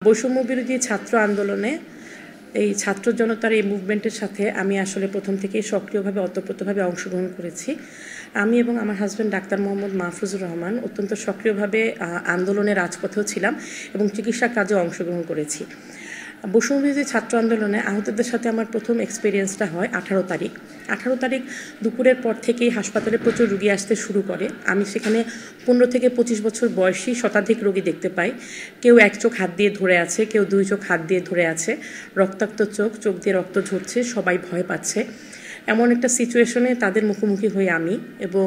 বৈষম্য বিরোধী ছাত্র আন্দোলনে এই ছাত্র জনতার এই মুভমেন্টের সাথে আমি আসলে প্রথম থেকেই সক্রিয়ভাবে ওতপ্রোতভাবে অংশগ্রহণ করেছি। আমি এবং আমার হাজব্যান্ড ডাক্তার মোহাম্মদ মাহফুজুর রহমান অত্যন্ত সক্রিয়ভাবে আন্দোলনের রাজপথেও ছিলাম এবং চিকিৎসা কাজেও অংশগ্রহণ করেছি। বৈষম্য বিরোধী ছাত্র আন্দোলনে আহতদের সাথে আমার প্রথম এক্সপিরিয়েন্সটা হয় 18 তারিখ দুপুরের পর থেকেই হাসপাতালে প্রচুর রোগী আসতে শুরু করে। আমি সেখানে 15 থেকে 25 বছর বয়সী শতাধিক রোগী দেখতে পাই। কেউ এক চোখ হাত দিয়ে ধরে আছে, কেউ দুই চোখ হাত দিয়ে ধরে আছে, রক্তাক্ত চোখ দিয়ে রক্ত ঝরছে, সবাই ভয় পাচ্ছে। এমন একটা সিচুয়েশনে তাদের মুখোমুখি হই আমি, এবং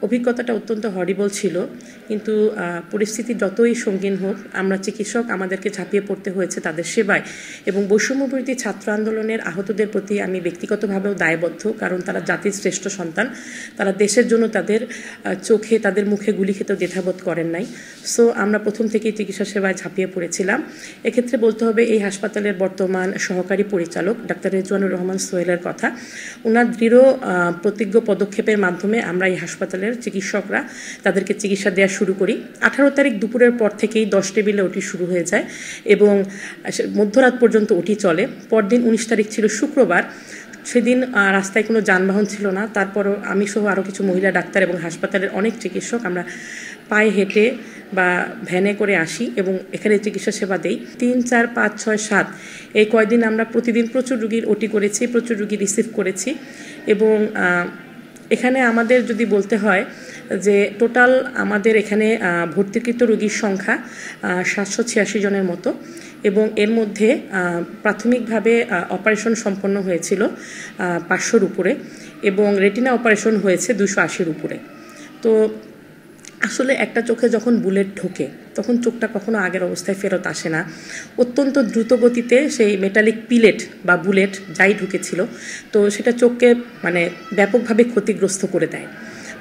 অভিজ্ঞতাটা অত্যন্ত হরিবল ছিল। কিন্তু পরিস্থিতি যতই সঙ্গীন হোক, আমরা চিকিৎসক আমাদেরকে ঝাঁপিয়ে পড়তে হয়েছে তাদের সেবায়। এবং বৈষম্য বিরোধী ছাত্র আন্দোলনের আহতদের প্রতি আমি ব্যক্তিগতভাবেও দায়বদ্ধ, কারণ তারা জাতির শ্রেষ্ঠ সন্তান। তারা দেশের জন্য তাদের চোখে তাদের মুখে গুলি খেতেও দ্বিধাবোধ করেন নাই। সো আমরা প্রথম থেকেই চিকিৎসা সেবায় ঝাঁপিয়ে পড়েছিলাম। এক্ষেত্রে বলতে হবে এই হাসপাতালের বর্তমান সহকারী পরিচালক ডাক্তার রেজওয়ানুর রহমান সোহেলের কথা। ওনার দৃঢ় প্রতিজ্ঞ পদক্ষেপের মাধ্যমে আমরা এই হাসপাতালের চিকিৎসকরা তাদেরকে চিকিৎসা দেওয়া শুরু করি। 18 তারিখ দুপুরের পর থেকেই 10 টেবিলে ওটি শুরু হয়ে যায় এবং মধ্যরাত পর্যন্ত ওটি চলে। পরদিন 19 তারিখ ছিল শুক্রবার। সেদিন রাস্তায় কোনো যানবাহন ছিল না। তারপরও আমি সহ আরও কিছু মহিলা ডাক্তার এবং হাসপাতালের অনেক চিকিৎসক আমরা পায়ে হেঁটে বা ভ্যানে করে আসি এবং এখানে চিকিৎসা সেবা দেই। 3, 4, 5, 6, 7 এই কয়দিন আমরা প্রতিদিন প্রচুর রুগীর ওটি করেছি, প্রচুর রুগী রিসিভ করেছি। এবং এখানে আমাদের যদি বলতে হয় যে টোটাল আমাদের এখানে ভর্তিকৃত রোগীর সংখ্যা 786 জনের মতো, এবং এর মধ্যে প্রাথমিকভাবে অপারেশন সম্পন্ন হয়েছিল 500-র উপরে এবং রেটিনা অপারেশন হয়েছে 280-র উপরে। তো আসলে একটা চোখে যখন বুলেট ঢোকে তখন চোখটা কখনো আগের অবস্থায় ফেরত আসে না। অত্যন্ত দ্রুত গতিতে সেই মেটালিক পিলেট বা বুলেট যাই ঢুকেছিল, তো সেটা চোখকে ব্যাপকভাবে ক্ষতিগ্রস্ত করে দেয়।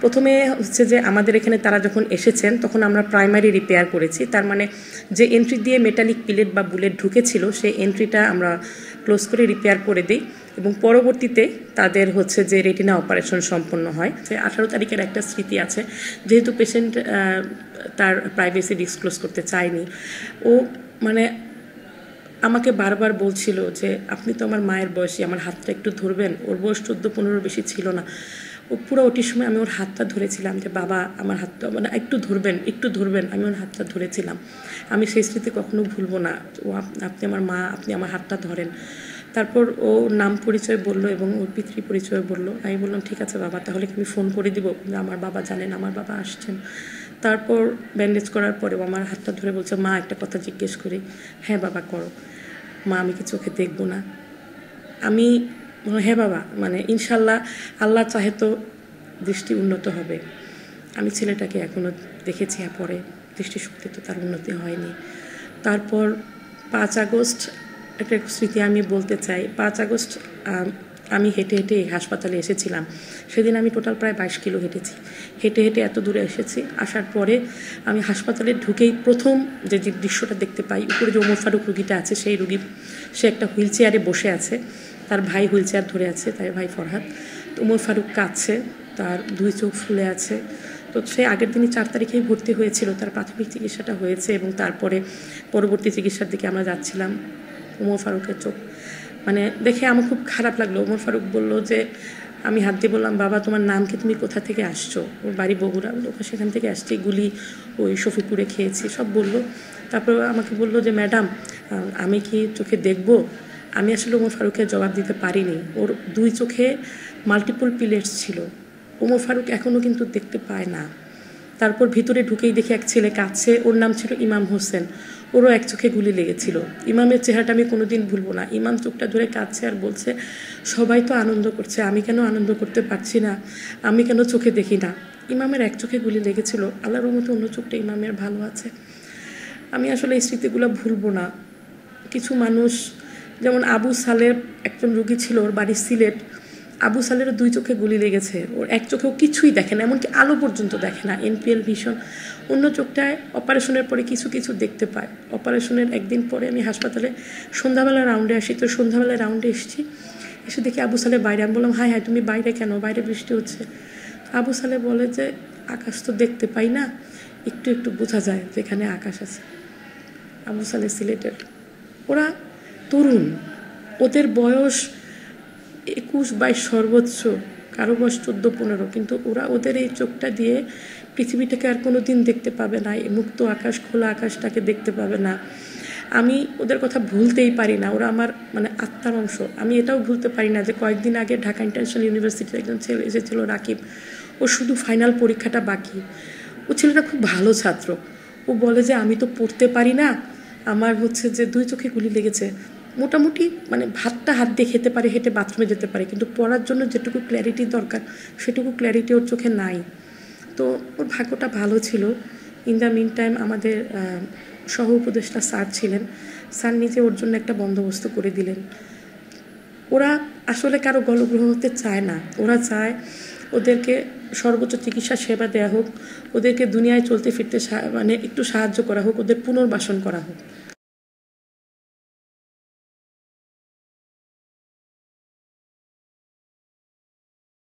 প্রথমে হচ্ছে যে আমাদের এখানে তারা যখন এসেছেন তখন আমরা প্রাইমারি রিপেয়ার করেছি, তার মানে যে এন্ট্রি দিয়ে মেটালিক পিলেট বা বুলেট ঢুকেছিল সেই এন্ট্রিটা আমরা ক্লোজ করে রিপেয়ার করে দিই এবং পরবর্তীতে তাদের হচ্ছে যে রেটিনা অপারেশন সম্পন্ন হয়। 18 তারিখের একটা স্মৃতি আছে, যেহেতু পেশেন্ট তার প্রাইভেসি ডিসক্লোজ করতে চায়নি। ও আমাকে বারবার বলছিল যে আপনি তো আমার মায়ের বয়সী, আমার হাতটা একটু ধরবেন। ওর বয়স 14-15 বেশি ছিল না। ও পুরো ওটির সময় আমি ওর হাতটা ধরেছিলাম যে বাবা আমার হাতটা একটু ধরবেন, আমি ওর হাতটা ধরেছিলাম। আমি সেই স্মৃতি কখনো ভুলবো না। ও আপনি আমার মা, আপনি আমার হাতটা ধরেন। তারপর ও নাম পরিচয় বললো এবং ওর পিতৃ পরিচয় বললো। আমি বললাম ঠিক আছে বাবা, তাহলে কি আমি ফোন করে দিব? আমার বাবা জানেন, আমার বাবা আসছেন। তারপর ব্যান্ডেজ করার পরেও আমার হাতটা ধরে বলছে মা একটা কথা জিজ্ঞেস করি। হ্যাঁ বাবা করো। মা আমি কি চোখে দেখবো না? আমি হ্যাঁ বাবা, ইনশাল্লাহ আল্লাহ চাহে তো দৃষ্টি উন্নত হবে। আমি ছেলেটাকে এখনও দেখেছি, পরে দৃষ্টিশক্তি তো তার উন্নতি হয়নি। তারপর 5 আগস্ট একটা স্মৃতি আমি বলতে চাই। 5 আগস্ট আমি হেঁটে হেঁটে হাসপাতালে এসেছিলাম। সেদিন আমি টোটাল প্রায় 22 কিলো হেঁটেছি। হেঁটে হেঁটে এত দূরে এসেছি। আসার পরে আমি হাসপাতালে ঢুকেই প্রথম যে দৃশ্যটা দেখতে পাই, উপরে যে ওমর ফারুক রুগীটা আছে সেই রুগী, সে একটা হুইল চেয়ারে বসে আছে, তার ভাই হুইল চেয়ার ধরে আছে, তার ভাই ফরহাদ। তো ওমর ফারুক কাঁদছে, তার 2 চোখ ফুলে আছে। তো সে আগের দিনই 4 তারিখেই ভর্তি হয়েছিল, তার প্রাথমিক চিকিৎসাটা হয়েছে এবং তারপরে পরবর্তী চিকিৎসার দিকে আমরা যাচ্ছিলাম। ওমর ফারুকের চোখ দেখে আমার খুব খারাপ লাগলো। ওমর ফারুক বললো যে, আমি হাত দিয়ে বললাম বাবা তোমার নাম কি, তুমি কোথা থেকে আসছো? ওর বাড়ি বগুড়া। সেখান থেকে আসছি, গুলি ওই শফিপুরে খেয়েছি, সব বললো। তারপর আমাকে বললো যে ম্যাডাম আমি কি চোখে দেখবো? আমি আসলে ওমর ফারুকের জবাব দিতে পারিনি। ওর 2 চোখে মাল্টিপল পিলেটস ছিল। ওমর ফারুক এখনও কিন্তু দেখতে পায় না। তারপর ভিতরে ঢুকেই দেখি এক ছেলে কাঁদছে, ওর নাম ছিল ইমাম হোসেন। ওরও এক চোখে গুলি লেগেছিল। ইমামের চেহারাটা আমি কোনোদিন ভুলবো না। ইমাম চোখটা ধরে কাঁদছে আর বলছে সবাই তো আনন্দ করছে, আমি কেন আনন্দ করতে পারছি না? আমি কেন চোখে দেখি না? ইমামের এক চোখে গুলি লেগেছিল, আল্লাহর রহমতে অন্য চোখটা ইমামের ভালো আছে। আমি আসলে এই স্মৃতিগুলো ভুলবো না। কিছু মানুষ, যেমন আবু সালের একজন রোগী ছিল, ওর বাড়ি সিলেট। আবু সালেরও 2 চোখে গুলি লেগেছে, ওর এক চোখেও কিছুই দেখে না, এমনকি আলো পর্যন্ত দেখে না, NPL ভিশন। অন্য চোখটায় অপারেশনের পরে কিছু কিছু দেখতে পায়। অপারেশনের একদিন পরে আমি হাসপাতালে সন্ধ্যাবেলা রাউন্ডে আসি, তো সন্ধ্যাবেলায় রাউন্ডে এসে দেখি আবু সালে বাইরে। আমি বললাম হাই তুমি বাইরে কেন? বাইরে বৃষ্টি হচ্ছে। আবু সালে বলে যে আকাশ তো দেখতে পাই না, একটু একটু বোঝা যায় যেখানে আকাশ আছে। আবু সালে সিলেটের। ওরা তরুণ, ওদের বয়স 21-22 সর্বোচ্চ, কারো বয়স 14-15, কিন্তু ওরা ওদের এই চোখটা দিয়ে পৃথিবীটাকে আর কোনো দিন দেখতে পাবে না, এই মুক্ত আকাশ, খোলা আকাশটাকে দেখতে পাবে না। আমি ওদের কথা ভুলতেই পারি না, ওরা আমার মানে আত্মার অংশ। আমি এটাও ভুলতে পারি না যে কয়েকদিন আগে ঢাকা ইন্টারন্যাশনাল ইউনিভার্সিটির একজন ছেলে এসেছিল, রাকিব। ও শুধু ফাইনাল পরীক্ষাটা বাকি। ও ছেলেটা খুব ভালো ছাত্র। ও বলে যে আমি তো পড়তে পারি না, আমার হচ্ছে যে 2 চোখে গুলি লেগেছে। মোটামুটি মানে ভাতটা হাত দিয়ে খেতে পারে, হেঁটে বাথরুমে যেতে পারে, কিন্তু পড়ার জন্য যেটুকু ক্ল্যারিটি দরকার সেটুকু ক্ল্যারিটি ওর চোখে নাই। তো ওর ভাগ্যটা ভালো ছিল। ইন দ্য মিন টাইম আমাদের সহ উপদেষ্টা স্যার ছিলেন, স্যার নিজে ওর জন্য একটা বন্দোবস্ত করে দিলেন। ওরা আসলে কারো গলগ্রহ হতে চায় না, ওরা চায় ওদেরকে সর্বোচ্চ চিকিৎসা সেবা দেওয়া হোক, ওদেরকে দুনিয়ায় চলতে ফিরতে মানে একটু সাহায্য করা হোক, ওদের পুনর্বাসন করা হোক।